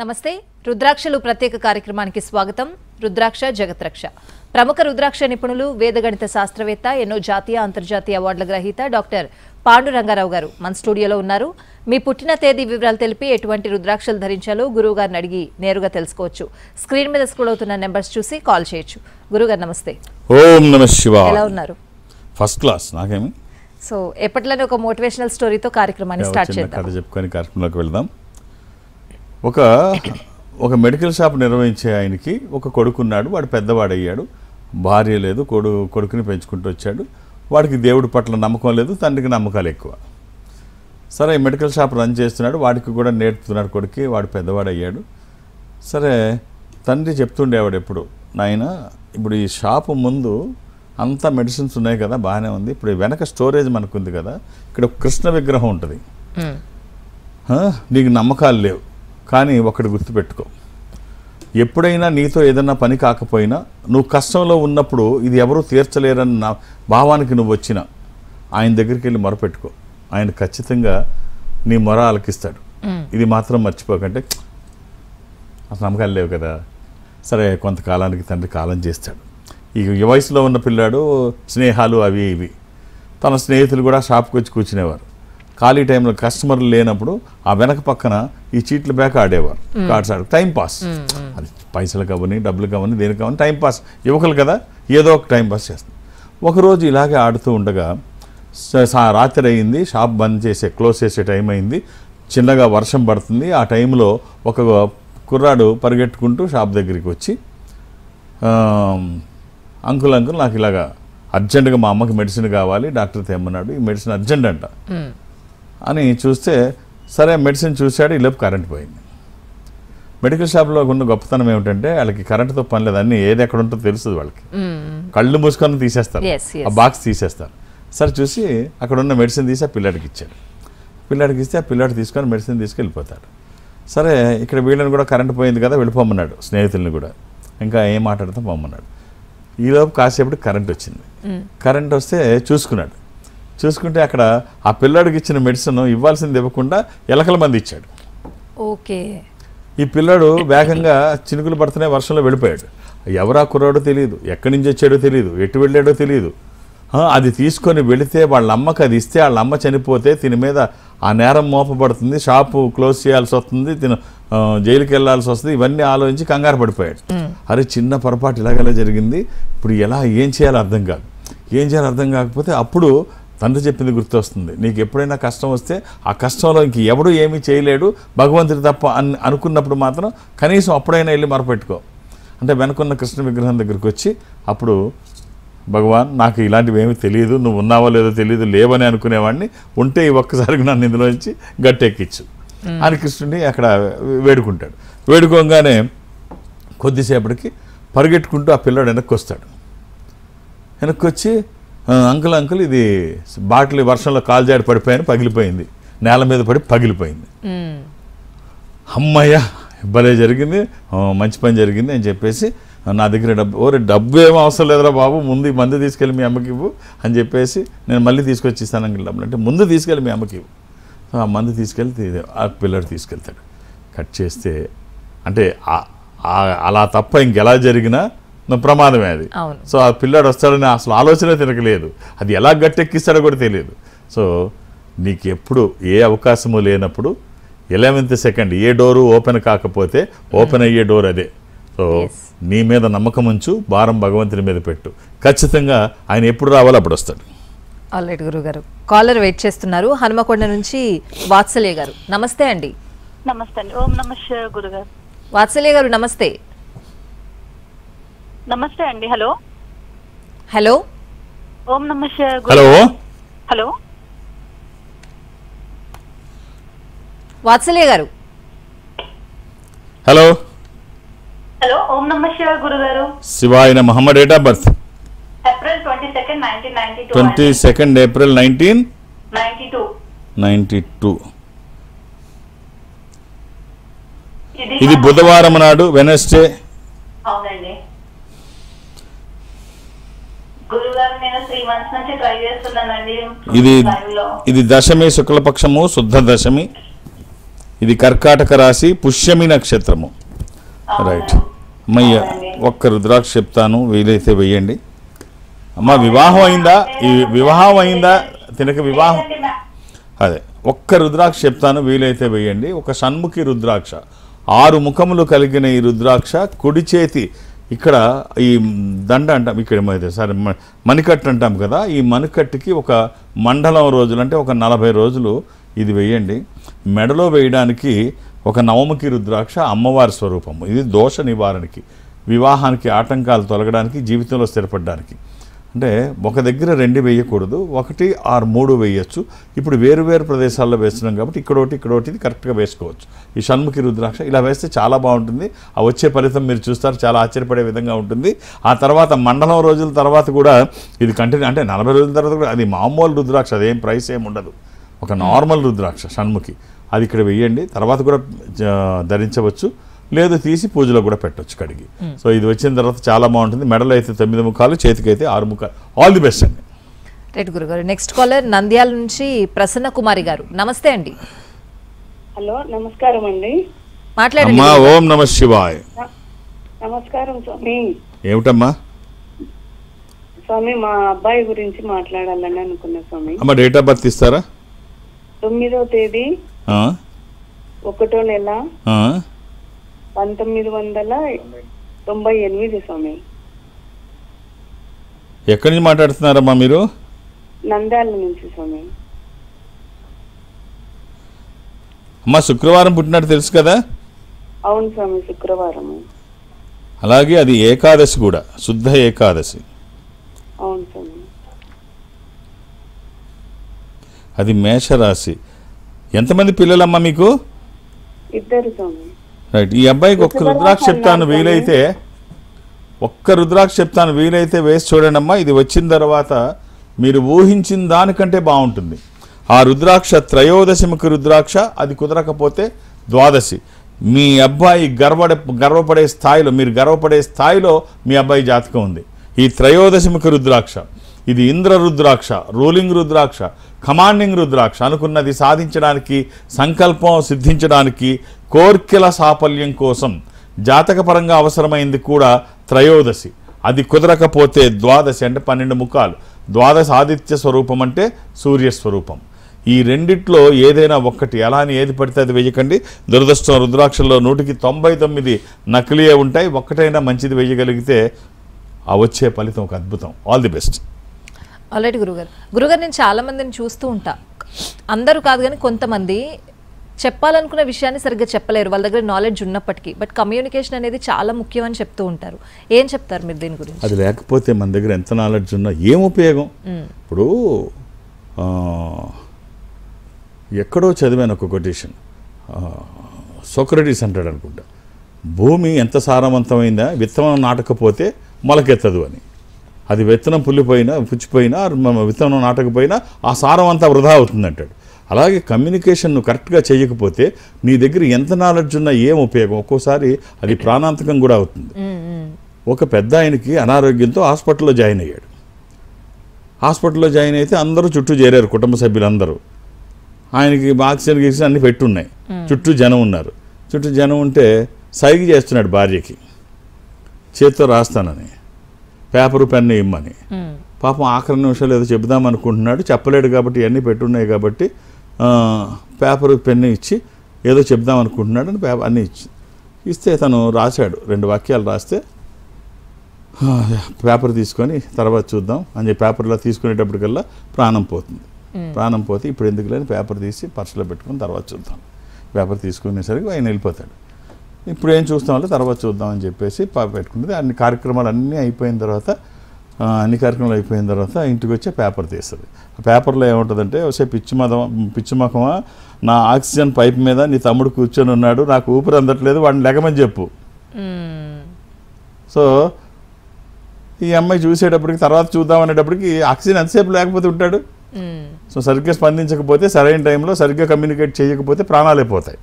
నమస్తే రుద్రాక్షలు ప్రత్యేక కార్యక్రమానికి స్వాగతం. రుద్రాక్ష జగత్రక్ష. ప్రముఖ రుద్రాక్ష నిపుణులు, వేదగణిత శాస్త్రవేత్త, ఎన్నో జాతీయ అంతర్జాతీయ అవార్డుల గ్రహీత డాక్టర్ పాండురంగారావు గారు మన స్టూడియోలో ఉన్నారు. మీ పుట్టిన తేదీ వివరాలు తెలిపి ఎటువంటి రుద్రాక్షలు ధరించాలో గురువు గారిని అడిగి నేరుగా తెలుసుకోవచ్చు. స్క్రీన్ మీద స్క్రోల్ అవుతున్న నెంబర్స్ చూసి కాల్ చేయొచ్చు. గురుగారు నమస్తే. ఓం నమః శివాయ. ఎలా ఉన్నారు? First class. నాకేమి సో ఎప్పట్లోనే ఒక మోటివేషనల్ స్టోరీతో కార్యక్రమాన్ని స్టార్ట్ చేద్దాం. కథ చెప్పుకొని కార్యక్రమంలోకి వెళ్దాం. ఒక మెడికల్ షాప్ నిర్వహించే ఆయనకి ఒక కొడుకున్నాడు. వాడు పెద్దవాడయ్యాడు, భార్య లేదు, కొడుకుని పెంచుకుంటూ వచ్చాడు. వాడికి దేవుడి పట్ల నమ్మకం లేదు, తండ్రికి నమ్మకాలు ఎక్కువ. సరే మెడికల్ షాప్ రన్ చేస్తున్నాడు, వాడికి కూడా నేర్పుతున్నాడు కొడుకు. వాడు పెద్దవాడయ్యాడు. సరే తండ్రి చెప్తుండేవాడు ఎప్పుడు, నాయన ఇప్పుడు ఈ షాపు ముందు అంతా మెడిసిన్స్ ఉన్నాయి కదా, బాగానే ఉంది. ఇప్పుడు వెనక స్టోరేజ్ మనకుంది కదా, ఇక్కడ కృష్ణ విగ్రహం ఉంటుంది. నీకు నమ్మకాలు లేవు, కానీ ఒకటి గుర్తుపెట్టుకో, ఎప్పుడైనా నీతో ఏదన్నా పని కాకపోయినా నువ్వు కష్టంలో ఉన్నప్పుడు ఇది ఎవరూ తీర్చలేరన్న భావానికి నువ్వు వచ్చినా ఆయన దగ్గరికి వెళ్ళి మొరపెట్టుకో, ఆయన ఖచ్చితంగా నీ మొర ఆలకిస్తాడు. ఇది మాత్రం మర్చిపోకంటే అసలు నమ్మకాలు లేవు కదా. సరే కొంతకాలానికి తండ్రి కాలం చేస్తాడు. ఈ వయసులో ఉన్న పిల్లాడు స్నేహాలు అవి ఇవి, తన స్నేహితులు కూడా షాప్కి వచ్చి కూర్చునేవారు. ఖాళీ టైంలో కస్టమర్లు లేనప్పుడు ఆ వెనక పక్కన ఈ చీట్ల బ్యాక్ ఆడేవారు. కార్డ్స్ ఆడు టైం పాస్. అది పైసలు కావని డబ్బులు కావని దేనికి కావని టైం పాస్, యువకులు కదా ఏదో ఒక టైం పాస్ చేస్తుంది. ఒకరోజు ఇలాగే ఆడుతూ ఉండగా రాత్రి అయింది, షాప్ బంద్ చేసే క్లోజ్ చేసే టైం అయింది, చిన్నగా వర్షం పడుతుంది. ఆ టైంలో ఒక కుర్రాడు పరిగెట్టుకుంటూ షాప్ దగ్గరికి వచ్చి, అంకుల్ నాకు ఇలాగా అర్జెంటుగా మా అమ్మకి మెడిసిన్ కావాలి, డాక్టర్ తెమ్మన్నాడు, ఈ మెడిసిన్ అర్జెంట్ అంట అని చూస్తే, సరే మెడిసిన్ చూశాడు. ఈ లోపు కరెంట్ పోయింది. మెడికల్ షాప్లో ఉన్న గొప్పతనం ఏమిటంటే వాళ్ళకి కరెంటుతో పని లేదు, అన్నీ ఏది ఎక్కడ ఉంటుందో తెలుస్తుంది వాళ్ళకి. కళ్ళు మూసుకొని తీసేస్తారు, ఆ బాక్స్ తీసేస్తారు. సరే చూసి అక్కడ ఉన్న మెడిసిన్ తీసి ఆ పిల్లాడికి ఇచ్చాడు. పిల్లాడికి ఇస్తే ఆ పిల్లాడు తీసుకొని మెడిసిన్ తీసుకెళ్ళిపోతాడు. సరే ఇక్కడ వీళ్ళని కూడా కరెంట్ పోయింది కదా వెళ్ళిపోమన్నాడు, స్నేహితుల్ని కూడా. ఇంకా ఏం మాట్లాడితే పోమన్నాడు. ఈలోపు కాసేపటి కరెంట్ వచ్చింది. కరెంట్ వస్తే చూసుకుంటే అక్కడ ఆ పిల్లాడికి ఇచ్చిన మెడిసిన్ ఇవ్వాల్సింది ఇవ్వకుండా ఎలకల మంది ఇచ్చాడు. ఓకే. ఈ పిల్లాడు వేగంగా చినుకులు పడుతున్నాయి, వర్షంలో వెళ్ళిపోయాడు. ఎవరా కుర్రాడో తెలియదు, ఎక్కడి నుంచి వచ్చాడో తెలియదు, ఎటు వెళ్ళాడో తెలియదు. అది తీసుకొని వెళితే వాళ్ళ అమ్మకి అది ఇస్తే వాళ్ళ అమ్మ చనిపోతే తిని మీద ఆ నేరం మోపబడుతుంది, షాపు క్లోజ్ చేయాల్సి వస్తుంది, తిను జైలుకి వెళ్ళాల్సి వస్తుంది. ఇవన్నీ ఆలోచించి కంగారు పడిపోయాడు. అరే చిన్న పొరపాటు ఇలాగలా జరిగింది, ఇప్పుడు ఏం చేయాలో అర్థం కాకపోతే అప్పుడు తండ్రి చెప్పింది గుర్తొస్తుంది. నీకు ఎప్పుడైనా కష్టం వస్తే ఆ కష్టంలో ఇంక ఎవడు ఏమీ చేయలేడు, భగవంతుడు తప్ప అనుకున్నప్పుడు మాత్రం కనీసం అప్పుడైనా వెళ్ళి మొరపెట్టుకో అంటే వెనుకున్న కృష్ణ విగ్రహం దగ్గరికి వచ్చి, అప్పుడు భగవాన్ నాకు ఇలాంటివి ఏమీ తెలియదు, నువ్వు ఉన్నావో లేదో తెలియదు, లేవని అనుకునేవాడిని, ఉంటే ఈ ఒక్కసారికి నన్ను ఇందులోంచి గట్టెక్కించు అని కృష్ణుడిని అక్కడ వేడుకుంటాడు. వేడుకోగానే కొద్దిసేపటికి పరిగెట్టుకుంటూ ఆ పిల్లాడు వెనక్కి వస్తాడు. వెనక్కి వచ్చి, అంకుల్ ఇది బాటిల్ వర్షంలో కాల్జాడి పడిపోయాను, పగిలిపోయింది, నేల మీద పడి పగిలిపోయింది. అమ్మయ్య భలే జరిగింది, మంచి పని జరిగింది అని చెప్పేసి, నా దగ్గర డబ్బు ఏమో అవసరం లేదురా బాబు, ముందు మందు తీసుకెళ్ళి మీ అమ్మకి ఇవ్వు అని చెప్పేసి, నేను మళ్ళీ తీసుకొచ్చి ఇస్తాను అంకుల్ డబ్బులు అంటే, ముందు తీసుకెళ్ళి మీ అమ్మకి ఇవ్వు. ఆ మందు తీసుకెళ్ళి ఆ పిల్లడు తీసుకెళ్తాడు. కట్ చేస్తే అంటే అలా తప్ప ఇంకెలా జరిగినా ప్రమాదమే అది. సో ఆ పిల్లాడు వస్తాడని అసలు ఆలోచన తిరగలేదు, అది ఎలా గట్టెక్కిస్తాడో కూడా తెలియదు. సో నీకు ఎప్పుడు ఏ అవకాశము లేనప్పుడు 11th సెకండ్ ఏ డోరు ఓపెన్ కాకపోతే ఓపెన్ అయ్యే డోర్ అదే. సో నీ మీద నమ్మకం ఉంచు, భారం భగవంతుని మీద పెట్టు, ఖచ్చితంగా ఆయన ఎప్పుడు రావాలో అప్పుడు వస్తాడు. ఆల్రెడీ గురుగారు కాలర్ వెయిట్ చేస్తున్నారు. హనుమకొండ నుంచి వాత్సల్య గారు. నమస్తే అండి. నమస్తే అండి. ఓం నమః గురుగారు. వాత్సల్య గారు నమస్తే. నమస్తే అండి. Hello hello. ఓం నమః. హలో వాత్సల్య గారు. హలో ఓం నమః గురుగారు. శివాయ నమః. Date of birth April 22nd, 1992. 22nd April 1992. ఇది బుధవారం నాడు, వెనస్డే. అవునండి గురుగారు. నేను 3 months నుంచి ట్రై చేస్తున్నానండి. ఇది దశమి, శుక్లపక్షము, శుద్ధ దశమి. ఇది కర్కాటక రాశి, పుష్యమి నక్షత్రము. రైట్ అమ్మయ్య, ఒక్క రుద్రాక్ష చెప్తాను, వీలైతే వెయ్యండి. అమ్మ వివాహం అయిందా? ఈ వివాహం అయిందా? తినక వివాహం అదే. ఒక్క రుద్రాక్ష చెప్తాను, వీలైతే వెయ్యండి. ఒక షణ్ముఖి రుద్రాక్ష, 6 ముఖములు కలిగిన ఈ రుద్రాక్ష, కుడి చేతి ఇక్కడ ఈ దండ అంటాం, ఇక్కడ సరే మణికట్టు అంటాం కదా, ఈ మణికట్టుకి ఒక మండలం రోజులు అంటే ఒక 40 రోజులు ఇది వేయండి. మెడలో వేయడానికి ఒక నవముఖి రుద్రాక్ష, అమ్మవారి స్వరూపము. ఇది దోష నివారణకి, వివాహానికి ఆటంకాలు తొలగడానికి, జీవితంలో స్థిరపడడానికి. అంటే ఒక దగ్గర 2 వేయకూడదు, 1 ఆర్ 3 వేయచ్చు. ఇప్పుడు వేరు ప్రదేశాల్లో వేస్తున్నాం కాబట్టి ఇక్కడోటి ఇది కరెక్ట్గా వేసుకోవచ్చు. ఈ షణ్ముఖి రుద్రాక్ష ఇలా వేస్తే చాలా బాగుంటుంది. ఆ వచ్చే ఫలితం మీరు చూస్తారు, చాలా ఆశ్చర్యపడే విధంగా ఉంటుంది. ఆ తర్వాత మండలం రోజుల తర్వాత కూడా ఇది కంటిన్యూ, అంటే 40 రోజుల తర్వాత కూడా అది మామూలు రుద్రాక్ష, అదేం ప్రైస్ ఏమి ఉండదు. ఒక నార్మల్ రుద్రాక్ష షణ్ముఖి, అది ఇక్కడ వేయండి. తర్వాత కూడా ధరించవచ్చు, లేదు తీసి పూజలో కూడా పెట్టవచ్చు కడిగి. సో ఇది వచ్చిన తర్వాత చాలా బాగుంటుంది. మెడలో అయితే 9 ముఖాలు, చేతికైతే 6 ముఖాలు. ఆల్ ది బెస్ట్ అండి. రైట్ గురుగారు. నెక్స్ట్ కాలర్ నంద్యాల నుంచి ప్రసన్న కుమారి గారు. నమస్తే అండి. హలో, నమస్కారం అండి. మాట్లాడండి. అమ్మా ఓం నమ శివాయ్. నమస్కారం స్వామి. ఏమిటమ్మా? స్వామి, మా అబ్బాయి గురించి మాట్లాడాలని అనుకున్నా స్వామి. అమ్మ డేట్ ఆఫ్ బర్త్ ఇస్తారా? 9వ తేదీ 1వ నెల 1998 స్వామి. ఎక్కడి నుంచి మాట్లాడుతున్నారమ్మా మీరు? నంద్యాల నుంచి స్వామి. అమ్మా శుక్రవారం పుట్టినట్టు తెలుసు కదా? అవును స్వామి, శుక్రవారము. అలాగే అది ఏకాదశి కూడా, శుద్ధ ఏకాదశి. అవును స్వామి. అది మేషరాశి. ఎంతమంది పిల్లలమ్మా మీకు? 2 స్వామి. రైట్. ఈ అబ్బాయికి ఒక్క రుద్రాక్ష చెప్తాను, వీలైతే వేసి చూడండి అమ్మా. ఇది వచ్చిన తర్వాత మీరు ఊహించిన దానికంటే బాగుంటుంది. ఆ రుద్రాక్ష త్రయోదశిముఖి రుద్రాక్ష, అది కుదరకపోతే ద్వాదశి. మీ అబ్బాయి గర్వపడే స్థాయిలో, మీరు గర్వపడే స్థాయిలో మీ అబ్బాయి జాతకం ఉంది. ఈ త్రయోదశిముఖి రుద్రాక్ష, ఇది ఇంద్ర రుద్రాక్ష, రూలింగ్ రుద్రాక్ష, కమాండింగ్ రుద్రాక్ష. అనుకున్నది సాధించడానికి, సంకల్పం సిద్ధించడానికి, కోర్కెల సాఫల్యం కోసం జాతకపరంగా అవసరమైంది కూడా త్రయోదశి. అది కుదరకపోతే ద్వాదశి, అంటే 12 ముఖాలు. ద్వాదశ ఆదిత్య స్వరూపం అంటే సూర్యస్వరూపం. ఈ రెండిట్లో ఏదైనా ఒక్కటి, ఎలా అని ఏది పడితే అది వేయకండి. దురదృష్టం రుద్రాక్షల్లో 100కి 99 నకిలీయే ఉంటాయి. ఒక్కటైనా మంచిది వేయగలిగితే ఆ వచ్చే ఫలితం ఒక అద్భుతం. All the best. ఆల్రెడీ గురుగారు నేను చాలా మందిని చూస్తూ ఉంటా. అందరూ కాదు కానీ కొంతమంది చెప్పాలనుకున్న విషయాన్ని సరిగ్గా చెప్పలేరు, వాళ్ళ దగ్గర నాలెడ్జ్ ఉన్నప్పటికీ. బట్ కమ్యూనికేషన్ అనేది చాలా ముఖ్యం అని చెప్తూ ఉంటారు. ఏం చెప్తారు మీరు దీని గురించి? అది లేకపోతే మన దగ్గర ఎంత నాలెడ్జ్ ఉన్నా ఏం ఉపయోగం? ఇప్పుడు ఎక్కడో చదివాను ఒక కొటేషన్, సోక్రటీస్ అంటాడు అనుకుంటా, భూమి ఎంత సారవంతమైందా విత్తనం నాటకపోతే మొలకెత్తదు అని. అది విత్తనం పుచ్చిపోయినా విత్తనం నాటకపోయినా ఆ సారం అంతా వృధా అవుతుందంటాడు. అలాగే కమ్యూనికేషన్ నువ్వు కరెక్ట్గా చేయకపోతే నీ దగ్గర ఎంత నాలెడ్జ్ ఉన్నా ఏం ఉపయోగం? ఒక్కోసారి అది ప్రాణాంతకం కూడా అవుతుంది. ఒక పెద్ద ఆయనకి అనారోగ్యంతో హాస్పిటల్లో జాయిన్ అయ్యాడు. హాస్పిటల్లో జాయిన్ అయితే అందరూ చుట్టూ చేరారు, కుటుంబ సభ్యులందరూ. ఆయనకి ఆక్సిజన్ గీక్సిజన్ అన్నీ పెట్టున్నాయి, చుట్టూ జనం ఉన్నారు. చుట్టూ జనం ఉంటే సైగ చేస్తున్నాడు భార్యకి, చేత్తో రాస్తానని, పేపరు పెన్ను ఇమ్మని. పాపం ఆఖరి నిమిషాలు ఏదో చెబుదాం అనుకుంటున్నాడు, చెప్పలేడు కాబట్టి ఇవన్నీ పెట్టున్నాయి కాబట్టి పేపరు పెన్ను ఇచ్చి ఏదో చెప్దాం అనుకుంటున్నాడు అని అన్నీ ఇస్తే తను రాశాడు. 2 వాక్యాలు రాస్తే పేపర్ తీసుకొని తర్వాత చూద్దాం అని చెప్పి పేపర్లో తీసుకునేటప్పటికల్లా ప్రాణం పోతుంది. ప్రాణం పోతే ఇప్పుడు ఎందుకు లేని పేపర్ తీసి పర్సులో పెట్టుకుని తర్వాత చూద్దాం. పేపర్ తీసుకునేసరికి ఆయన వెళ్ళిపోతాడు. ఇప్పుడు ఏం చూస్తామంటే తర్వాత చూద్దాం అని చెప్పేసి పెట్టుకుంటుంది. అన్ని కార్యక్రమాలు అయిపోయిన తర్వాత ఇంటికి వచ్చి పేపర్ తీస్తుంది. ఆ పేపర్లో ఏముంటుందంటే, వచ్చే పిచ్చిమొఖమా, నా ఆక్సిజన్ పైప్ మీద నీ తమ్ముడు కూర్చొని ఉన్నాడు, నాకు ఊపిరి అందట్లేదు, వాడిని లెగమని చెప్పు. సో ఈ అమ్మాయి చూసేటప్పటికి, తర్వాత చూద్దాం అనేటప్పటికి ఆక్సిజన్ ఎంతసేపు లేకపోతే ఉంటాడు. సో సరిగ్గా స్పందించకపోతే, సరైన టైంలో సరిగ్గా కమ్యూనికేట్ చేయకపోతే ప్రాణాలే పోతాయి.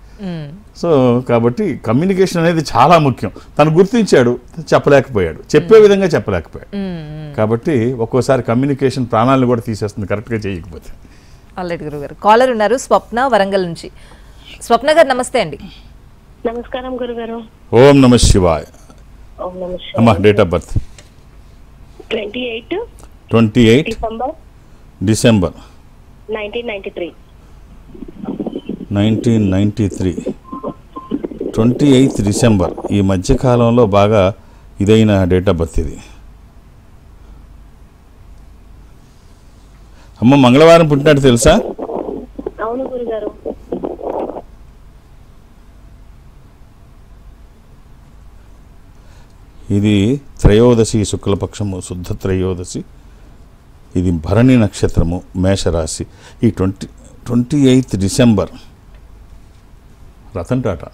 సో కాబట్టి కమ్యూనికేషన్ అనేది చాలా ముఖ్యం. తను గుర్తించాడు, చెప్పలేకపోయాడు, చెప్పే విధంగా చెప్పలేకపోయాడు. కాబట్టి ఒక్కోసారి కమ్యూనికేషన్ ప్రాణాలను కూడా తీసేస్తుంది కరెక్ట్గా చేయకపోతే. ఆల్రెడీ గురుగారు కాలర్ ఉన్నారు, స్వప్న వరంగల్ నుంచి. స్వప్న గారు నమస్తే అండి. నమస్కారం గురుగారు. ఓం నమ శివాయ. ఓం నమః శివాయ. అమ్మా date of birth 28 December 1993. 28 December. ఈ మధ్యకాలంలో బాగా ఇదైన డేట్ ఆఫ్ బర్త్ ఇది. అమ్మ మంగళవారం పుట్టినట్టు తెలుసా? అవును గురుగారు. ఇది త్రయోదశి, శుక్లపక్షము, శుద్ధ త్రయోదశి. ఇది భరణి నక్షత్రము, మేషరాశి. ఈ 28 డిసెంబర్ రతన్ టాటా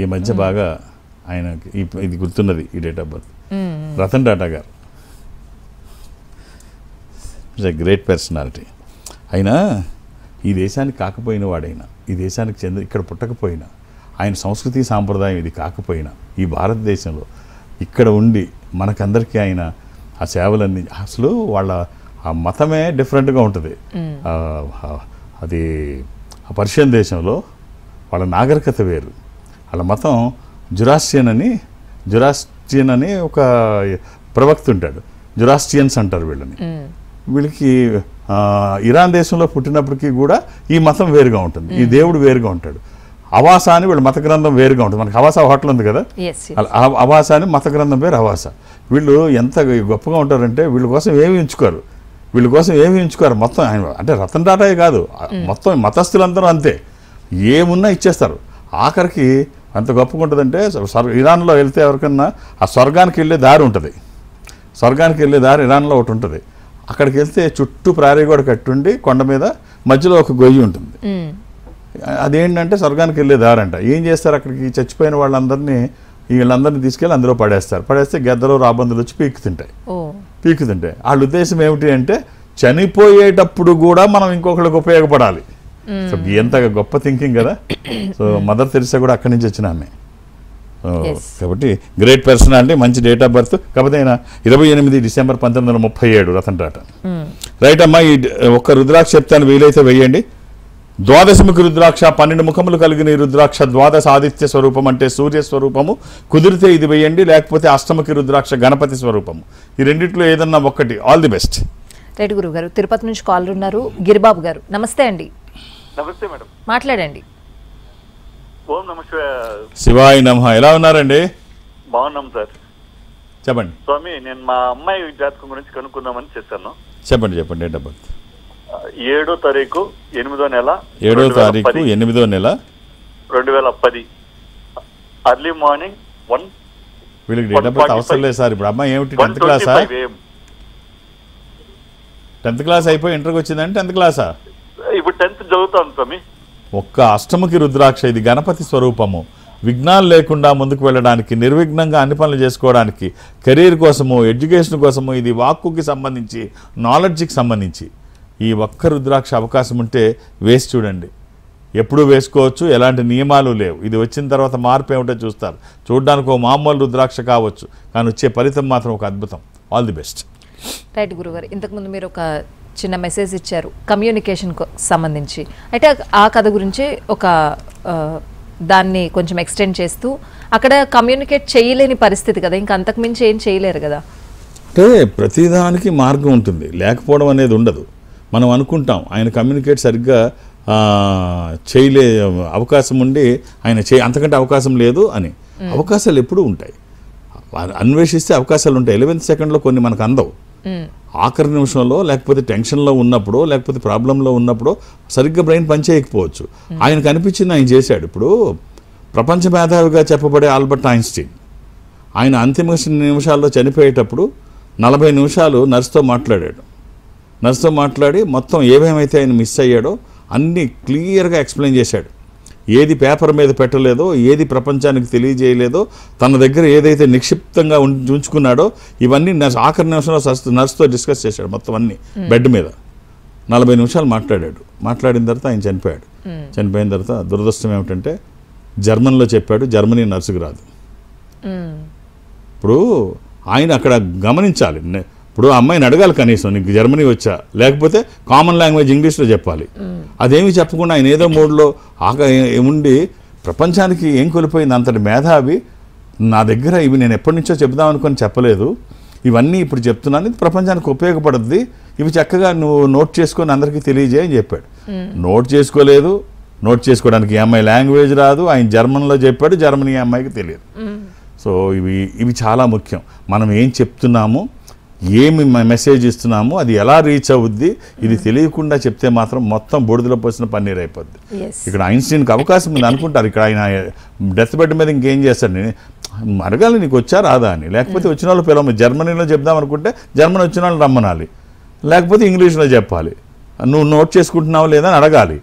ఈ మధ్య బాగా ఆయనకి ఇది గుర్తున్నది ఈ date of birth. Ratan Tata గారు గ్రేట్ పర్సనాలిటీ. అయినా ఈ దేశానికి కాకపోయిన వాడైనా, ఈ దేశానికి చెంది ఇక్కడ పుట్టకపోయినా, ఆయన సంస్కృతి సాంప్రదాయం ఇది కాకపోయినా, ఈ భారతదేశంలో ఇక్కడ ఉండి మనకందరికీ ఆయన ఆ సేవలన్నీ, అసలు వాళ్ళ ఆ మతమే డిఫరెంట్గా ఉంటుంది. అది ఆ పర్షియన్ దేశంలో వాళ్ళ నాగరికత వేరు. వాళ్ళ మతం జురాస్ట్రియన్ అని ఒక ప్రవక్త ఉంటాడు. జురాస్ట్రియన్స్ అంటారు వీళ్ళని. వీళ్ళకి ఇరాన్ దేశంలో పుట్టినప్పటికీ కూడా ఈ మతం వేరుగా ఉంటుంది, ఈ దేవుడు వేరుగా ఉంటాడు. అవాస అని వీళ్ళ మత గ్రంథం వేరుగా ఉంటుంది. మనకి అవాస హోటల్ ఉంది కదా, అవాస అని మత గ్రంథం పేరు అవాస. వీళ్ళు ఎంత గొప్పగా ఉంటారంటే వీళ్ళ కోసం ఏమి ఉంచుకోరు. మొత్తం ఆయన అంటే రతన్ టాటాయే కాదు, మొత్తం మతస్థులందరూ అంతే, ఏమున్నా ఇచ్చేస్తారు. ఆఖరికి అంత గొప్పగా ఉంటుందంటే ఇరాన్లో వెళ్తే ఎవరికన్నా ఆ స్వర్గానికి వెళ్ళే దారి ఉంటుంది. ఇరాన్లో ఒకటి ఉంటుంది. అక్కడికి వెళ్తే చుట్టూ ప్రారీ గోడ కట్టుండి కొండ మీద మధ్యలో ఒక గొయ్యి ఉంటుంది. అదేంటంటే స్వర్గానికి వెళ్ళే దారంట. ఏం చేస్తారు, అక్కడికి చచ్చిపోయిన వీళ్ళందరినీ తీసుకెళ్ళి అందులో పడేస్తే గెద్దలు రాబందులు వచ్చి పీక్కుతుంటాయి. వాళ్ళ ఉద్దేశం ఏమిటి అంటే చనిపోయేటప్పుడు కూడా మనం ఇంకొకరికి ఉపయోగపడాలి. సో ఎంత గొప్ప థింకింగ్ కదా. సో మదర్ తెరిసా కూడా అక్కడి నుంచి వచ్చిన ఆమె. కాబట్టి గ్రేట్ పర్సనాలిటీ, మంచి డేట్ ఆఫ్ బర్త్. కాకపోతే ఆయన 28 డిసెంబర్ 1937 రతన్ టాటా. రైట్ అమ్మా, ఈ ఒక్క రుద్రాక్ష చెప్తాను, వీలైతే వెయ్యండి. ద్వాదశముఖి రుద్రాక్ష, 12 ముఖములు కలిగిన ఈ రుద్రాక్ష ద్వాదశ ఆదిత్య స్వరూపం అంటే సూర్య స్వరూపము. కుదిరితే ఇది వేయండి, లేకపోతే అష్టముఖి రుద్రాక్ష గణపతి స్వరూపము. ఈ రెండిట్లో ఏదన్నా ఒక్కటి. All the best. రైట్ గురువు గారు, తిరుపతి నుంచి కాలర్ ఉన్నారు, గిరిబాబు గారు. నమస్తే అండి. నమస్తే మేడం. మాట్లాడండి. ఓం నమ శివాయ నమః. ఎలా ఉన్నారండి? బాగున్నాం సార్. చెప్పండి స్వామి, నేను మా అమ్మాయి జాతకం గురించి కనుక్కుందామని చేశాను. చెప్పండి డేట్ ఆఫ్ బర్త్. 7వ తారీఖు 8వ నెల 2010 అర్లీ మార్నింగ్ 1. వీళ్ళకి డేట్ ఆఫ్ బర్త్ అవసరం లేదు సార్. ఇప్పుడు అమ్మాయి ఏమిటి, 10th క్లాసా? 10th క్లాస్ అయిపోయి ఇంటర్కి వచ్చిందంటే 10th క్లాసా? ఇప్పుడు 10th చదువుతాను స్వామి. ఒక్క అష్టముఖి రుద్రాక్ష, ఇది గణపతి స్వరూపము. విఘ్నాలు లేకుండా ముందుకు వెళ్ళడానికి, నిర్విఘ్నంగా అన్ని పనులు చేసుకోవడానికి, కెరీర్ కోసము, ఎడ్యుకేషన్ కోసము, ఇది వాక్కుకి సంబంధించి, నాలెడ్జ్కి సంబంధించి ఈ ఒక్క రుద్రాక్ష అవకాశం ఉంటే వేసి చూడండి. ఎప్పుడూ వేసుకోవచ్చు, ఎలాంటి నియమాలు లేవు. ఇది వచ్చిన తర్వాత మార్పు ఏమిటో చూస్తారు. చూడడానికి ఒక మామూలు రుద్రాక్ష కావచ్చు, కానీ వచ్చే ఫలితం మాత్రం ఒక అద్భుతం. All the best. రైట్ గురుగారు, ఇంతకుముందు మీరు ఒక చిన్న మెసేజ్ ఇచ్చారు కమ్యూనికేషన్ సంబంధించి. అయితే ఆ కథ గురించి ఒక దాన్ని కొంచెం ఎక్స్టెండ్ చేస్తూ, అక్కడ కమ్యూనికేట్ చేయలేని పరిస్థితి కదా, ఇంకా అంతకుమించి ఏం చేయలేరు కదా. అంటే ప్రతిదానికి మార్గం ఉంటుంది, లేకపోవడం అనేది ఉండదు. మనం అనుకుంటాం ఆయన కమ్యూనికేట్ సరిగ్గా చేయలే, అవకాశం ఉండి ఆయన అంతకంటే అవకాశం లేదు అని. అవకాశాలు ఎప్పుడూ ఉంటాయి, అన్వేషిస్తే అవకాశాలు ఉంటాయి. 11th సెకండ్లో కొన్ని మనకు అందవు. ఆఖరి నిమిషంలో, లేకపోతే టెన్షన్లో ఉన్నప్పుడు, లేకపోతే ప్రాబ్లంలో ఉన్నప్పుడు సరిగ్గా బ్రెయిన్ పనిచేయకపోవచ్చు. ఆయనకు అనిపించింది ఆయన చేశాడు. ఇప్పుడు ప్రపంచ మేధావిగా చెప్పబడే ఆల్బర్ట్ ఐన్స్టీన్, ఆయన అంతిమ నిమిషాల్లో చనిపోయేటప్పుడు 40 నిమిషాలు నర్సుతో మాట్లాడి మొత్తం ఏమేమైతే ఆయన మిస్ అయ్యాడో అన్నీ క్లియర్గా ఎక్స్ప్లెయిన్ చేశాడు. ఏది పేపర్ మీద పెట్టలేదో, ఏది ప్రపంచానికి తెలియజేయలేదో, తన దగ్గర ఏదైతే నిక్షిప్తంగా ఉంచుకున్నాడో ఇవన్నీ ఆఖరి నిమిషంలో నర్సుతో డిస్కస్ చేశాడు. మొత్తం అన్నీ బెడ్ మీద 40 నిమిషాలు మాట్లాడాడు. మాట్లాడిన తర్వాత ఆయన చనిపోయాడు. చనిపోయిన తర్వాత దురదృష్టం ఏమిటంటే జర్మన్లో చెప్పాడు, జర్మనీ నర్సుకు రాదు. ఇప్పుడు ఆయన అక్కడ గమనించాలి, ఇప్పుడు ఆ అమ్మాయిని అడగాలి కనీసం నీకు జర్మనీ వచ్చా, లేకపోతే కామన్ లాంగ్వేజ్ ఇంగ్లీష్లో చెప్పాలి. అదేమి చెప్పకుండా ఆయన ఏదో మూడ్లో ఉండి ప్రపంచానికి ఏం కోల్పోయింది అంతటి మేధావి. నా దగ్గర ఇవి నేను ఎప్పటి నుంచో చెప్దాం అనుకొని చెప్పలేదు, ఇవన్నీ ఇప్పుడు చెప్తున్నాను, ఇది ప్రపంచానికి ఉపయోగపడుద్ది, ఇవి చక్కగా నువ్వు నోట్ చేసుకొని అందరికీ తెలియజేయని చెప్పాడు. నోట్ చేసుకోలేదు, నోట్ చేసుకోవడానికి ఈ అమ్మాయి లాంగ్వేజ్ రాదు, ఆయన జర్మన్లో చెప్పాడు, జర్మనీ అమ్మాయికి తెలియదు. సో ఇవి చాలా ముఖ్యం. మనం ఏం చెప్తున్నాము, ఏమి మెసేజ్ ఇస్తున్నాము, అది ఎలా రీచ్ అవుద్ది, ఇది తెలియకుండా చెప్తే మాత్రం మొత్తం బూడిదలో పోసిన పన్నీర్ అయిపోద్ది. ఇక్కడ ఐన్స్టీన్కి అవకాశం ఉంది అనుకుంటారు, ఇక్కడ ఆయన డెత్ బెడ్ మీద ఇంకేం చేస్తాడు, నేను అడగాలి నీకు వచ్చా రాదా అని, లేకపోతే వచ్చిన వాళ్ళు పిలవము. జర్మనీలో చెప్దాం అనుకుంటే జర్మనీ వచ్చిన వాళ్ళు రమ్మనాలి, లేకపోతే ఇంగ్లీష్లో చెప్పాలి, నువ్వు నోట్ చేసుకుంటున్నావు లేదా అని అడగాలి.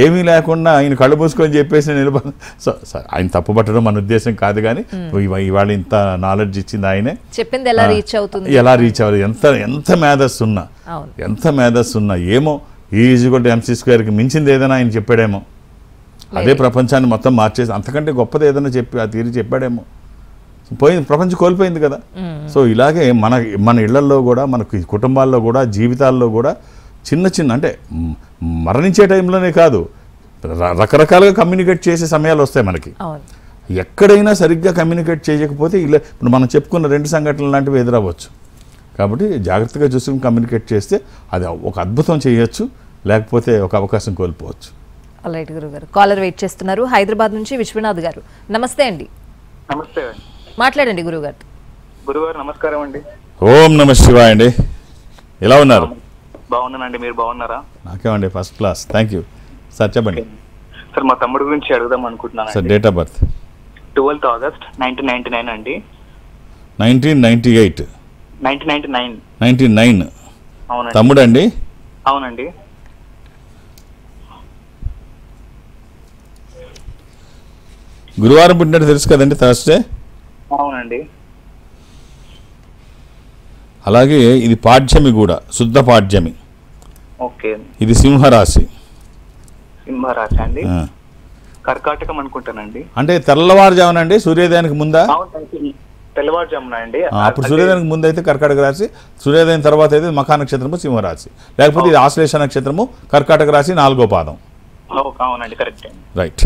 ఏమీ లేకుండా ఆయన కళ్ళు మూసుకొని చెప్పేసి ఆయన తప్పుపట్టడం మన ఉద్దేశం కాదు, కానీ ఇవాళ ఇంత నాలెడ్జ్ ఇచ్చింది ఆయనే, చెప్పింది ఎలా రీచ్ అవుతుంది, ఎలా రీచ్ అవ్వాలి, ఎంత మేధస్సు ఉన్నా ఏమో ఈజ్వల్ MC²కి మించింది ఏదైనా ఆయన చెప్పాడేమో, అదే ప్రపంచాన్ని మొత్తం మార్చేసి అంతకంటే గొప్పది ఏదైనా చెప్పి ఆ తీరి చెప్పాడేమో. పోయింది, ప్రపంచం కోల్పోయింది కదా. సో ఇలాగే మన ఇళ్లల్లో కూడా, మనకి కుటుంబాల్లో కూడా, జీవితాల్లో కూడా చిన్న అంటే మరణించే టైంలోనే కాదు, రకరకాలుగా కమ్యూనికేట్ చేసే సమయాలు వస్తాయి మనకి. ఎక్కడైనా సరిగ్గా కమ్యూనికేట్ చేయకపోతే ఇలా ఇప్పుడు మనం చెప్పుకున్న 2 సంఘటనలు లాంటివి ఎదురవ్వచ్చు. కాబట్టి జాగ్రత్తగా చూసుకుని కమ్యూనికేట్ చేస్తే అది ఒక అద్భుతం చేయొచ్చు, లేకపోతే ఒక అవకాశం కోల్పోవచ్చు. రైట్ గురుగారు, కాలర్ వెయిట్ చేస్తున్నారు హైదరాబాద్ నుంచి విశ్వనాథ్ గారు. నమస్తే అండి. నమస్తే మాట్లాడండి గురుగారు. గురుగారు నమస్కారం అండి. ఓం నమ శివాయ అండి. ఎలా ఉన్నారు? బాగున్నానండి, మీరు బాగున్నారా? నాకేమండి first class, thank you sir. చెప్పండి సార్. మా తమ్ముడు గురించి అడుగుదాం అనుకుంటున్నాను sir. Date of birth 12th August 1999 అండి. 1998. 1999. అవునండి. తమ్ముడు అండి? అవునండి. గురువారం పుట్టినట్టు తెలుసు కదండి, థర్స్డే. అవునండి. అలాగే ఇది పాడ్యమి కూడా, శుద్ధ పాడ్యమి. ఓకే. ఇది సింహరాశి. సింహరాశి అండి. కర్కాటకం అనుకుంటానండి. అంటే తెల్లవారుజామునండి, సూర్యోదయానికి ముందా? తెల్లవారుజామున అండి. అప్పుడు సూర్యోదయానికి ముందు అయితే కర్కాటక రాశి, సూర్యోదయం తర్వాత అయితే మఖా నక్షత్రము సింహరాశి, లేకపోతే ఇది ఆశ్లేష నక్షత్రము కర్కాటక రాశి 4వ పాదం. అవునండి, కరెక్ట్. రైట్.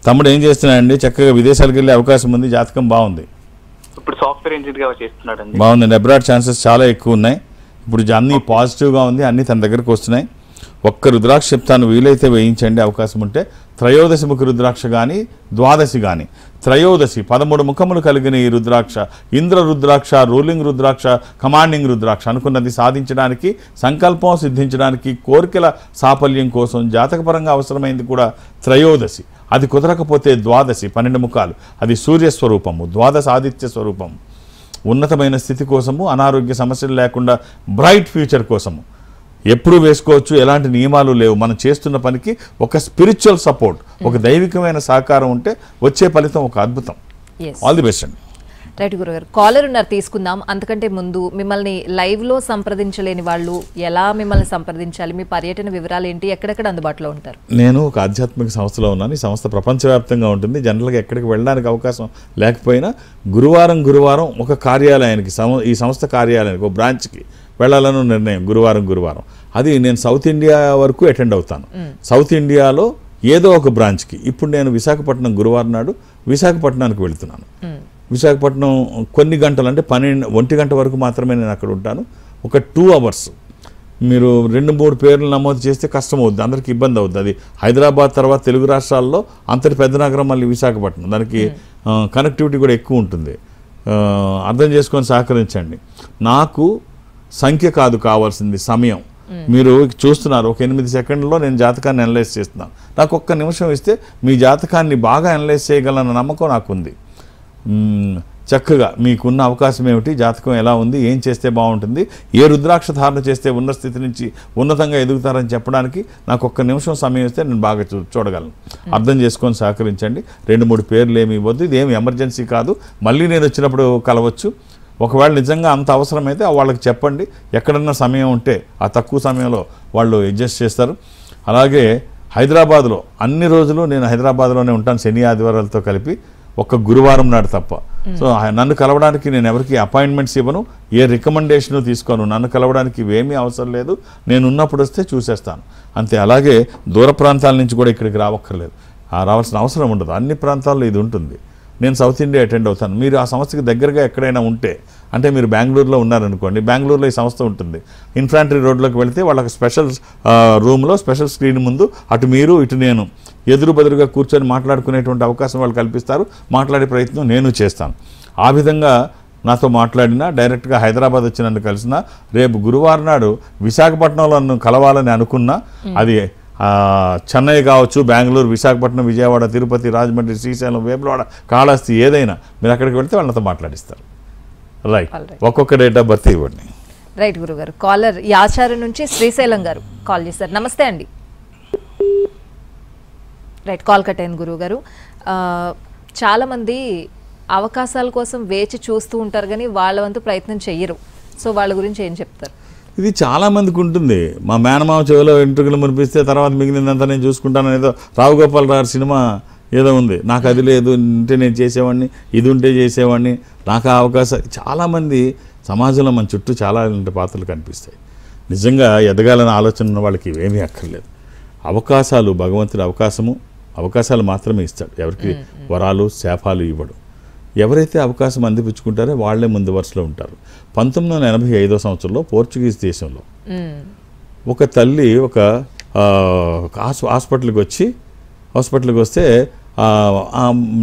తమ్ముడు ఏం చేస్తున్నాడండి? చక్కగా విదేశాలకు వెళ్ళే అవకాశం ఉంది, జాతకం బాగుంది. ఇప్పుడు సాఫ్ట్వేర్ ఇంజనీర్గా చేస్తున్నాడండి. బాగుందండి. అబ్రాడ్ ఛాన్సెస్ చాలా ఎక్కువ ఉన్నాయి. ఇప్పుడు అన్నీ పాజిటివ్గా ఉంది, అన్నీ తన దగ్గరకు వస్తున్నాయి. ఒక్క రుద్రాక్ష చెప్తాను, వీలైతే వేయించండి అవకాశం ఉంటే. త్రయోదశి ముఖ రుద్రాక్ష కానీ, ద్వాదశి కానీ. త్రయోదశి 13 ముఖములు కలిగిన ఈ రుద్రాక్ష ఇంద్ర రుద్రాక్ష, రూలింగ్ రుద్రాక్ష, కమాండింగ్ రుద్రాక్ష. అనుకున్నది సాధించడానికి, సంకల్పం సిద్ధించడానికి, కోరికల సాఫల్యం కోసం జాతకపరంగా అవసరమైంది కూడా త్రయోదశి. అది కుదరకపోతే ద్వాదశి 12 ముఖాలు, అది సూర్యస్వరూపము. ద్వాదశ ఆదిత్య స్వరూపము. ఉన్నతమైన స్థితి కోసము, అనారోగ్య సమస్యలు లేకుండా బ్రైట్ ఫ్యూచర్ కోసము ఎప్పుడు వేసుకోవచ్చు. ఎలాంటి నియమాలు లేవు. మనం చేస్తున్న పనికి ఒక స్పిరిచువల్ సపోర్ట్, ఒక దైవికమైన సహకారం ఉంటే వచ్చే ఫలితం ఒక అద్భుతం. ఆల్ ది బెస్ట్ అండి. రైట్ గురుగారు, కాలర్ ఉన్నారు, తీసుకుందాం. అంతకంటే ముందు మిమ్మల్ని లైవ్లో సంప్రదించలేని వాళ్ళు ఎలా మిమ్మల్ని సంప్రదించాలి? మీ పర్యటన వివరాలు ఏంటి? ఎక్కడెక్కడ అందుబాటులో ఉంటారు? నేను ఒక ఆధ్యాత్మిక సంస్థలో ఉన్నాను. ఈ సంస్థ ప్రపంచవ్యాప్తంగా ఉంటుంది. జనరల్గా ఎక్కడికి వెళ్ళడానికి అవకాశం లేకపోయినా గురువారం ఒక కార్యాలయానికి, ఈ సంస్థ కార్యాలయానికి, ఒక బ్రాంచ్కి వెళ్ళాలని నిర్ణయం. గురువారం అది నేను సౌత్ ఇండియా వరకు అటెండ్ అవుతాను. సౌత్ ఇండియాలో ఏదో ఒక బ్రాంచ్కి. ఇప్పుడు నేను విశాఖపట్నం గురువారం నాడు విశాఖపట్నానికి వెళుతున్నాను. విశాఖపట్నం కొన్ని గంటలు, అంటే 1 గంట వరకు మాత్రమే నేను అక్కడ ఉంటాను. ఒక 2 hours మీరు 2-3 పేర్లు నమోదు చేస్తే కష్టం అవుద్ది, అందరికీ ఇబ్బంది అవుద్ది. అది హైదరాబాద్ తర్వాత తెలుగు రాష్ట్రాల్లో అంతటి పెద్ద నగరం మళ్ళీ విశాఖపట్నం. దానికి కనెక్టివిటీ కూడా ఎక్కువ ఉంటుంది. అర్థం చేసుకొని సహకరించండి. నాకు సంఖ్య కాదు కావాల్సింది, సమయం. మీరు చూస్తున్నారు, ఒక 8 సెకండ్లలో నేను జాతకాన్ని అనలైజ్ చేస్తున్నాను. నాకు ఒక్క నిమిషం ఇస్తే మీ జాతకాన్ని బాగా అనలైజ్ చేయగలన్న నమ్మకం నాకుంది. చక్కగా మీకున్న అవకాశం ఏమిటి, జాతకం ఎలా ఉంది, ఏం చేస్తే బాగుంటుంది, ఏ రుద్రాక్ష ధారణ చేస్తే ఉన్న స్థితి నుంచి ఉన్నతంగా ఎదుగుతారని చెప్పడానికి నాకు ఒక్క నిమిషం సమయం ఇస్తే నేను బాగా చూడగలను. అర్థం చేసుకొని సహకరించండి. 2-3 పేర్లు ఏమి ఇవ్వద్దు. ఇది ఏమి ఎమర్జెన్సీ కాదు. మళ్ళీ నేను వచ్చినప్పుడు కలవచ్చు. ఒకవేళ నిజంగా అంత అవసరమైతే వాళ్ళకి చెప్పండి. ఎక్కడన్నా సమయం ఉంటే ఆ తక్కువ సమయంలో వాళ్ళు అడ్జస్ట్ చేస్తారు. అలాగే హైదరాబాద్లో అన్ని రోజులు నేను హైదరాబాద్లోనే ఉంటాను, శని ఆదివారాలతో కలిపి. ఒక్క గురువారం నాడు తప్ప సో నన్ను కలవడానికి నేను ఎవరికి అపాయింట్మెంట్స్ ఇవ్వను, ఏ రికమెండేషన్ తీసుకోను. నన్ను కలవడానికి ఇవేమీ అవసరం లేదు, నేను ఉన్నప్పుడు వస్తే చూసేస్తాను అంతే. అలాగే దూర ప్రాంతాల నుంచి కూడా ఇక్కడికి రావక్కర్లేదు, రావాల్సిన అవసరం ఉండదు. అన్ని ప్రాంతాల్లో ఇది ఉంటుంది. నేను సౌత్ ఇండియా అటెండ్ అవుతాను. మీరు ఆ సంస్థకి దగ్గరగా ఎక్కడైనా ఉంటే, అంటే మీరు బెంగళూరులో ఉన్నారనుకోండి, బెంగళూరులో ఈ సంస్థ ఉంటుంది. ఇన్ఫాంట్రీ రోడ్లోకి వెళితే వాళ్ళకి స్పెషల్ రూమ్లో స్పెషల్ స్క్రీన్ ముందు అటు మీరు ఇటు నేను ఎదురు బదురుగా కూర్చొని మాట్లాడుకునేటువంటి అవకాశం వాళ్ళు కల్పిస్తారు. మాట్లాడే ప్రయత్నం నేను చేస్తాను. ఆ విధంగా నాతో మాట్లాడినా, డైరెక్ట్గా హైదరాబాద్ వచ్చి నన్ను కలిసినా, రేపు గురువారం నాడు విశాఖపట్నంలో నన్ను కలవాలని అనుకున్నా, అది చెన్నై కావచ్చు, బెంగళూరు, విశాఖపట్నం, విజయవాడ, తిరుపతి, రాజమండ్రి, శ్రీశైలం, వేములవాడ, కాళహస్తి, ఏదైనా మీరు అక్కడికి వెళ్తే వాళ్ళతో మాట్లాడిస్తారు. రైట్, ఒక్కొక్క డేట్ ఆఫ్ బర్త్ ఇవ్వండి. రైట్ గురుగారు. కాలర్ యాచారం నుంచి శ్రీశైలం గారు కాల్ చేశారు. నమస్తే అండి. రైట్, కాల్ కట్ అయింది గురువుగారు. చాలామంది అవకాశాల కోసం వేచి చూస్తూ ఉంటారు కానీ వాళ్ళ వంతు ప్రయత్నం చెయ్యరు. సో వాళ్ళ గురించి ఏం చెప్తారు? ఇది చాలామందికి ఉంటుంది. మా మేనమామ చెవిలో వెంట్రుకలు మునిపిస్తే తర్వాత మిగిలిందంతా నేను చూసుకుంటాను. ఏదో రావు గోపాల్ రావు సినిమా ఏదో ఉంది, నాకు అది లేదు ఉంటే నేను చేసేవాడిని, ఇది ఉంటే చేసేవాడిని, నాకు ఆ అవకాశం. చాలామంది సమాజంలో మన చుట్టూ చాలా ఇలాంటి పాత్రలు కనిపిస్తాయి. నిజంగా ఎదగాలని ఆలోచన ఉన్న వాళ్ళకి ఇవేమీ అక్కర్లేదు. అవకాశాలు, భగవంతుడి అవకాశాలు మాత్రమే ఇస్తాడు, ఎవరికి వరాలు శాపాలు ఇవ్వడు. ఎవరైతే అవకాశం అందిపుచ్చుకుంటారో వాళ్ళే ముందు వరుసలో ఉంటారు. 1985 సంవత్సరంలో పోర్చుగీస్ దేశంలో ఒక తల్లి ఒక హాస్పిటల్కి వస్తే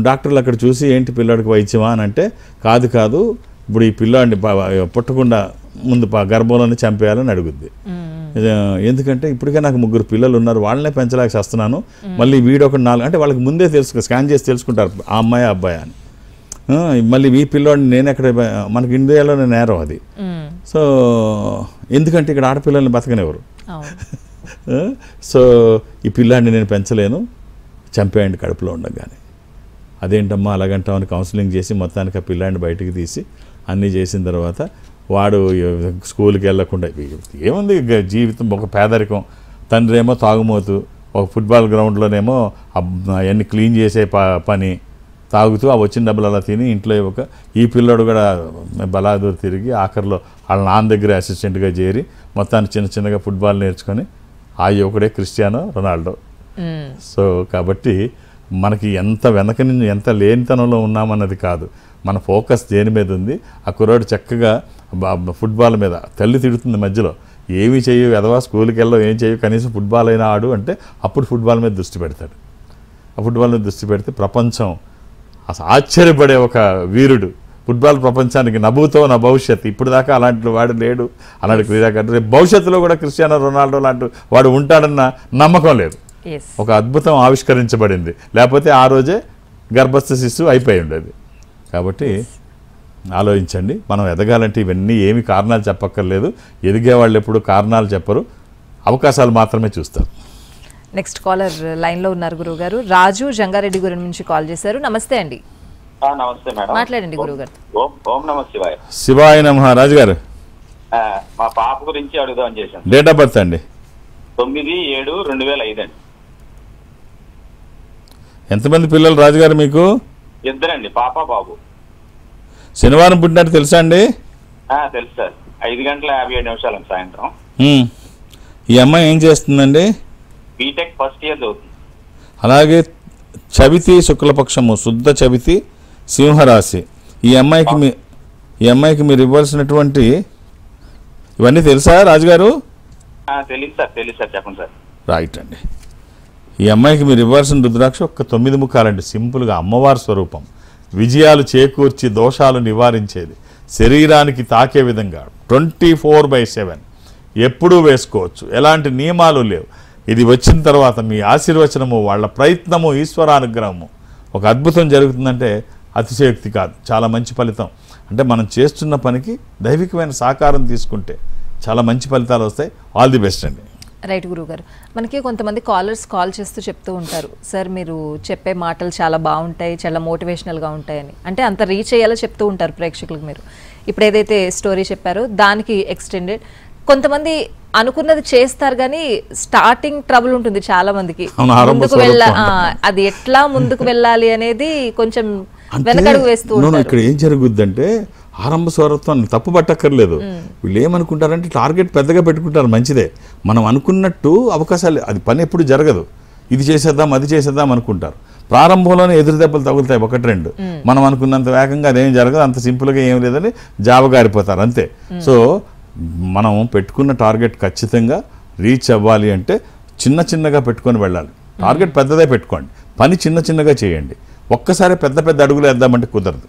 డాక్టర్లు అక్కడ చూసి, ఏంటి పిల్లాడికి వైద్యమా అని అంటే, కాదు ఇప్పుడు ఈ పిల్లాడిని పుట్టకుండా ముందు గర్భంలోనే చంపేయాలని అడుగుద్ది. ఎందుకంటే ఇప్పటికే నాకు 3 పిల్లలు ఉన్నారు, వాళ్ళనే పెంచలేక చేస్తున్నాను, మళ్ళీ వీడొక 4 అంటే వాళ్ళకి ముందే స్కాన్ చేసి తెలుసుకుంటారు ఆ అమ్మాయి అబ్బాయి అని. మళ్ళీ ఈ పిల్లాడిని నేను ఎక్కడ, మనకి ఇండియాలోనే నేరం అది. సో ఎందుకంటే ఇక్కడ ఆడపిల్లల్ని బతకనివ్వరు. సో ఈ పిల్లాడిని నేను పెంచలేను, చంపేయండి కడుపులో ఉండగానే. అదేంటమ్మా అలాగంటామని కౌన్సిలింగ్ చేసి మొత్తానికి ఆ పిల్లాడిని బయటికి తీసి అన్నీ చేసిన తర్వాత వాడు స్కూల్కి వెళ్ళకుండా, ఏముంది జీవితం ఒక పేదరికం. తండ్రి ఏమో తాగుమోతు, ఒక ఫుట్బాల్ గ్రౌండ్లోనేమో అవన్నీ క్లీన్ చేసే పని, తాగుతూ ఆ వచ్చిన డబ్బులు అలా తిని ఇంట్లో ఇవ్వక, ఈ పిల్లోడు కూడా బలాదూరు తిరిగి ఆఖరిలో వాళ్ళ నాన్న దగ్గర అసిస్టెంట్గా చేరి మొత్తాన్ని చిన్నగా ఫుట్బాల్ నేర్చుకొని ఆ యువకుడే క్రిస్టియానో రొనాల్డో. సో కాబట్టి మనకి ఎంత వెనక నుంచి ఎంత లేనితనంలో ఉన్నామన్నది కాదు, మన ఫోకస్ దేని మీద ఉంది. ఆ కుర్రాడు చక్కగా ఫుట్బాల్ మీద, తల్లి తిడుతుంది మధ్యలో, ఏమీ చేయవు ఎదవా, స్కూల్కి వెళ్ళవు, ఏం చేయవు, కనీసం ఫుట్బాల్ అయినా ఆడు అంటే అప్పుడు ఫుట్బాల్ మీద దృష్టి పెడతాడు. ఆ ఫుట్బాల్ మీద దృష్టి పెడితే ప్రపంచం అసలు ఆశ్చర్యపడే ఒక వీరుడు. ఫుట్బాల్ ప్రపంచానికి నభూతో నా భవిష్యత్తు. ఇప్పుడు దాకా అలాంటి వాడు లేడు, అలాంటి క్రీడాకారుడు. రేపు భవిష్యత్తులో కూడా క్రిస్టియానో రొనాల్డో లాంటి వాడు ఉంటాడన్న నమ్మకం లేదు. ఒక అద్భుతం ఆవిష్కరించబడింది, లేకపోతే ఆ రోజే గర్భస్థ శిశువు అయిపోయి ఉండేది. కాబట్టి ఆలోచించండి, మనం ఎదగాలంటే ఇవన్నీ ఏమి కారణాలు చెప్పక్కర్లేదు. ఎదిగే వాళ్ళు ఎప్పుడు కారణాలు చెప్పరు, అవకాశాలు మాత్రమే చూస్తారు. నెక్స్ట్ కాలర్ లైన్ లో ఉన్నారు గురువు గారు. రాజు జంగారెడ్డి గురి నుంచి కాల్ చేశారు. నమస్తే అండి. నమస్తే మేడం. మాట్లాడండి గురువు గారు. ఓం నమ శివాయ. శివాయ నమః. రాజు గారు, మా పాప గురించి అడుగుదామని చేశాను. డేట్ ఆఫ్ బర్త్ అండి? 9/7/2005 అండి. ఎంతమంది పిల్లలు రాజుగారు మీకు? 2 అండి, పాప బాబు. శనివారం పుట్టినట్టు తెలుసా అండి? తెలుసు సార్. 5:57 సాయంత్రం. ఈ అమ్మాయి ఏం చేస్తుందండి? బీటెక్ ఫస్ట్ ఇయర్ చదువుతుంది. అలాగే చవితి శుక్లపక్షము, శుద్ధ చవితి, సింహరాశి. ఈ అమ్మాయికి మీరు ఇవ్వాల్సినటువంటి ఇవన్నీ తెలుసా రాజుగారు? తెలియదు సార్ చెప్పండి సార్. రైట్ అండి. ఈ అమ్మాయికి మీరు ఇవ్వాల్సిన రుద్రాక్ష ఒక్క 9 ముఖాలండి. సింపుల్గా అమ్మవారి స్వరూపం, విజయాలు చేకూర్చి దోషాలు నివారించేది, శరీరానికి తాకే విధంగా 24/7 ఎప్పుడూ వేసుకోవచ్చు, ఎలాంటి నియమాలు లేవు. ఇది వచ్చిన తర్వాత మీ ఆశీర్వచనము, వాళ్ళ ప్రయత్నము, ఈశ్వరానుగ్రహము, ఒక అద్భుతం జరుగుతుందంటే అతిశయోక్తి కాదు, చాలా మంచి ఫలితం. అంటే మనం చేస్తున్న పనికి దైవికమైన సహకారం తీసుకుంటే చాలా మంచి ఫలితాలు వస్తాయి. ఆల్ ది బెస్ట్ అండి. రైట్ గురువు గారు. మనకి కొంతమంది కాలర్స్ కాల్ చేస్తూ చెప్తూ ఉంటారు, సార్ మీరు చెప్పే మాటలు చాలా బాగుంటాయి, చాలా మోటివేషనల్గా ఉంటాయని. అంటే అంత రీచ్ అయ్యేలా చెప్తూ ఉంటారు ప్రేక్షకులకు. మీరు ఇప్పుడు ఏదైతే స్టోరీ చెప్పారో దానికి ఎక్స్టెండెడ్. కొంతమంది అనుకున్నది చేస్తారు కానీ స్టార్టింగ్ ట్రబుల్ ఉంటుంది చాలా మందికి. ముందుకు అది ఎట్లా ముందుకు వెళ్ళాలి అనేది కొంచెం వెనకడుగు వేస్తూ ఉంటారు. ఇక్కడ ఏం జరుగుద్దంటే ఆరంభ స్వరత్వాన్ని తప్పు పట్టక్కర్లేదు. వీళ్ళు ఏమనుకుంటారంటే టార్గెట్ పెద్దగా పెట్టుకుంటారు, మంచిదే. మనం అనుకున్నట్టు అవకాశాలు, అది పని ఎప్పుడు జరగదు. ఇది చేసేద్దాం అది చేసేద్దాం అనుకుంటారు. ప్రారంభంలోనే ఎదురు దెబ్బలు తగులుతాయి, ఒకటి రెండు. మనం అనుకున్నంత వేగంగా అదేం జరగదు, అంత సింపుల్గా ఏం లేదని జాబగారిపోతారు అంతే. సో మనం పెట్టుకున్న టార్గెట్ ఖచ్చితంగా రీచ్ అవ్వాలి అంటే చిన్న చిన్నగా పెట్టుకొని వెళ్ళాలి. టార్గెట్ పెద్దదే పెట్టుకోండి, పని చిన్న చిన్నగా చేయండి. ఒక్కసారి పెద్ద పెద్ద అడుగులు వేద్దామంటే కుదరదు.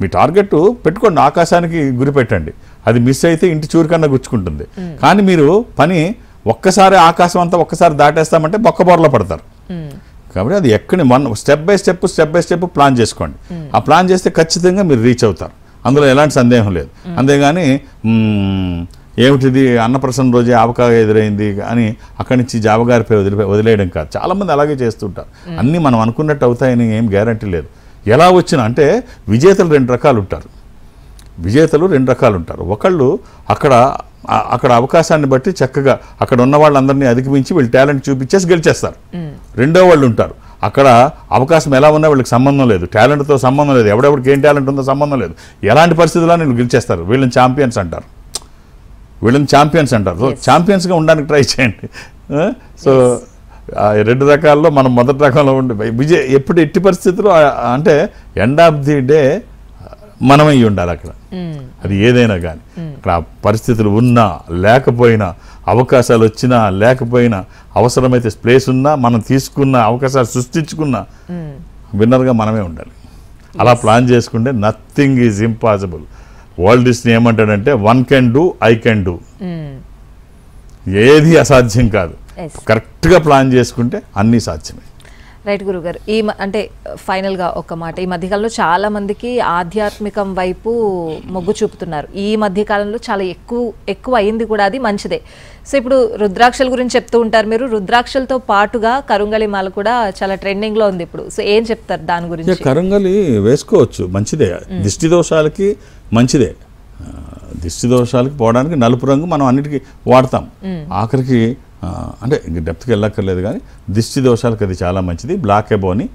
మీ టార్గెట్ పెట్టుకోండి, ఆకాశానికి గురి పెట్టండి. అది మిస్ అయితే ఇంటి చూరు కన్నా గుచ్చుకుంటుంది. కానీ మీరు పని ఒక్కసారి ఆకాశం అంతా ఒక్కసారి దాటేస్తామంటే బొక్కబోర్లో పడతారు. కాబట్టి అది ఎక్కడి స్టెప్ బై స్టెప్ ప్లాన్ చేసుకోండి. ఆ ప్లాన్ చేస్తే ఖచ్చితంగా మీరు రీచ్ అవుతారు, అందులో ఎలాంటి సందేహం లేదు. అంతేగాని ఏమిటిది అన్నప్రసన్న రోజే ఆవకాయ ఎదురైంది అని అక్కడి నుంచి జాబగారిపై వదిలేయడం కాదు. చాలామంది అలాగే చేస్తుంటారు. అన్నీ మనం అనుకున్నట్టు అవుతాయని ఏం గ్యారంటీ లేదు. ఎలా వచ్చినా అంటే విజేతలు రెండు రకాలు ఉంటారు. ఒకళ్ళు అక్కడ అవకాశాన్ని బట్టి చక్కగా అక్కడ ఉన్న వాళ్ళందరినీ అధిగమించి వీళ్ళు టాలెంట్ చూపించేసి గెలిచేస్తారు. రెండో వాళ్ళు ఉంటారు, అక్కడ అవకాశం ఎలా ఉన్నా వీళ్ళకి సంబంధం లేదు, టాలెంట్తో సంబంధం లేదు, ఎవడెవరికి ఏం టాలెంట్ ఉందో సంబంధం లేదు, ఎలాంటి పరిస్థితుల్లో వీళ్ళు గెలిచేస్తారు. వీళ్ళని ఛాంపియన్స్ అంటారు. సో ఛాంపియన్స్గా ఉండడానికి ట్రై చేయండి. సో రెండు రకాల్లో మనం మొదటి రకంలో ఉండి ఎప్పుడు ఎట్టి పరిస్థితుల్లో అంటే ఎండ్ ఆఫ్ ది డే మనమై ఉండాలి అక్కడ. అది ఏదైనా కానీ అక్కడ పరిస్థితులు ఉన్నా లేకపోయినా, అవకాశాలు వచ్చినా లేకపోయినా, అవసరమైతే ప్లేస్ ఉన్నా, మనం తీసుకున్న అవకాశాలు సృష్టించుకున్న విన్నర్గా మనమే ఉండాలి. అలా ప్లాన్ చేసుకుంటే nothing is impossible. Walt Disney ఏమంటాడంటే one can do, I can do. ఏది అసాధ్యం కాదు. కరెక్ట్గా ప్లాన్ చేసుకుంటే అన్నీ సాధ్యమే. రైట్ గురుగారు. అంటే ఫైనల్గా ఒక మాట, ఈ మధ్యకాలంలో చాలా మందికి ఆధ్యాత్మికం వైపు మొగ్గు చూపుతున్నారు. ఈ మధ్యకాలంలో చాలా ఎక్కువ అయింది కూడా, అది మంచిదే. సో ఇప్పుడు రుద్రాక్షల గురించి చెప్తూ ఉంటారు మీరు. రుద్రాక్షలతో పాటుగా కరుంగళి మాల కూడా చాలా ట్రెండింగ్లో ఉంది ఇప్పుడు. సో ఏం చెప్తారు దాని గురించి? కరుంగళి వేసుకోవచ్చు, మంచిదే. దిష్టి దోషాలకి మంచిదే. దిష్టి దోషాలకి పోవడానికి నలుపు రంగు మనం అన్నిటికీ వాడతాం. ఆఖరికి అంటే డెప్త్కి వెళ్ళక్కర్లేదు కానీ దిష్టి దోషాలకు అది చాలా మంచిది. బ్లాక్ ఎబోని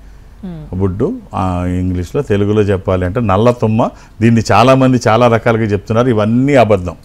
వుడ్, ఇంగ్లీష్లో, తెలుగులో చెప్పాలి అంటే నల్ల తుమ్మ. దీన్ని చాలామంది చాలా రకాలుగా చెప్తున్నారు. ఇవన్నీ అబద్ధం,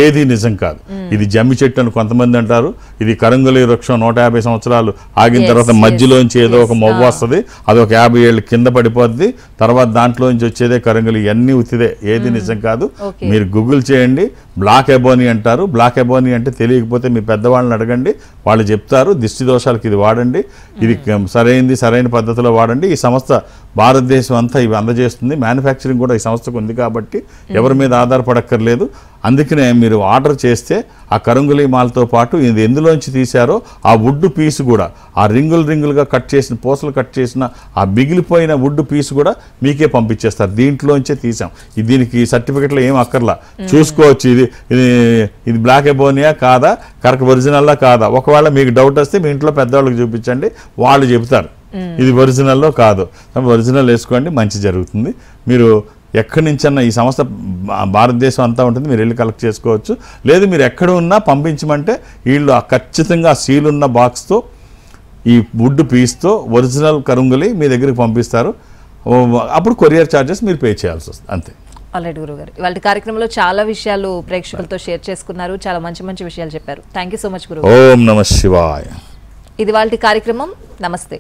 ఏది నిజం కాదు. ఇది జమ్మి చెట్టు అని కొంతమంది అంటారు. ఇది కరుంగళి వృక్షం 150 సంవత్సరాలు ఆగిన తర్వాత మధ్యలోంచి ఏదో ఒక మొవ్వు వస్తుంది, అది ఒక 50 ఏళ్ళు కింద పడిపోద్ది, తర్వాత దాంట్లోంచి వచ్చేదే కరుంగళి. ఇవన్నీ ఉత్తిదే, ఏది నిజం కాదు. మీరు గూగుల్ చేయండి, బ్లాక్ ఎబోని అంటారు. బ్లాక్ ఎబోని అంటే తెలియకపోతే మీ పెద్దవాళ్ళని అడగండి, వాళ్ళు చెప్తారు. దిష్టి దోషాలకి ఇది వాడండి, ఇది సరైన పద్ధతిలో వాడండి. ఈ సంస్థ భారతదేశం అంతా ఇవి అందజేస్తుంది. మ్యానుఫ్యాక్చరింగ్ కూడా ఈ సంస్థకు ఉంది కాబట్టి ఎవరి మీద ఆధారపడక్కర్లేదు. అందుకనే మీరు ఆర్డర్ చేస్తే ఆ కరుంగళి మాలతో పాటు ఇది ఎందులోంచి తీశారో ఆ వుడ్ పీస్ కూడా, ఆ రింగులుగా కట్ చేసిన, పూసలు కట్ చేసిన ఆ మిగిలిపోయిన వుడ్ పీస్ కూడా మీకే పంపించేస్తారు. దీంట్లోంచే తీసాం, దీనికి సర్టిఫికెట్లో ఏం అక్కర్లా, చూసుకోవచ్చు. ఇది బ్లాక్ ఎబోనియా కాదా, కరెక్ట్ ఒరిజినల్లా కాదా. ఒకవేళ మీకు డౌట్ వస్తే మీ ఇంట్లో పెద్దవాళ్ళకి చూపించండి, వాళ్ళు చెబుతారు ఇది ఒరిజినల్లో కాదు. ఒరిజినల్ వేసుకోండి, మంచి జరుగుతుంది. మీరు ఎక్కడి నుంచన్నా, ఈ సంస్థ భారతదేశం అంతా ఉంటుంది, మీరు వెళ్ళి కలెక్ట్ చేసుకోవచ్చు. లేదు మీరు ఎక్కడ ఉన్నా పంపించమంటే వీళ్ళు ఖచ్చితంగా సీల్ ఉన్న బాక్స్తో ఈ వుడ్ పీస్తో ఒరిజినల్ కరుంగళి మీ దగ్గరికి పంపిస్తారు. అప్పుడు కొరియర్ ఛార్జెస్ మీరు పే చేయాల్సి వస్తుంది, అంతే. ఆల్రెడీ గురుగారు, ఇవాళ కార్యక్రమంలో చాలా విషయాలు ప్రేక్షకులతో షేర్ చేసుకున్నారు. చాలా మంచి విషయాలు చెప్పారు. థ్యాంక్ యూ సో మచ్ గురుగారు. ఓం నమః శివాయ. ఇది వాళ్ళ కార్యక్రమం. నమస్తే.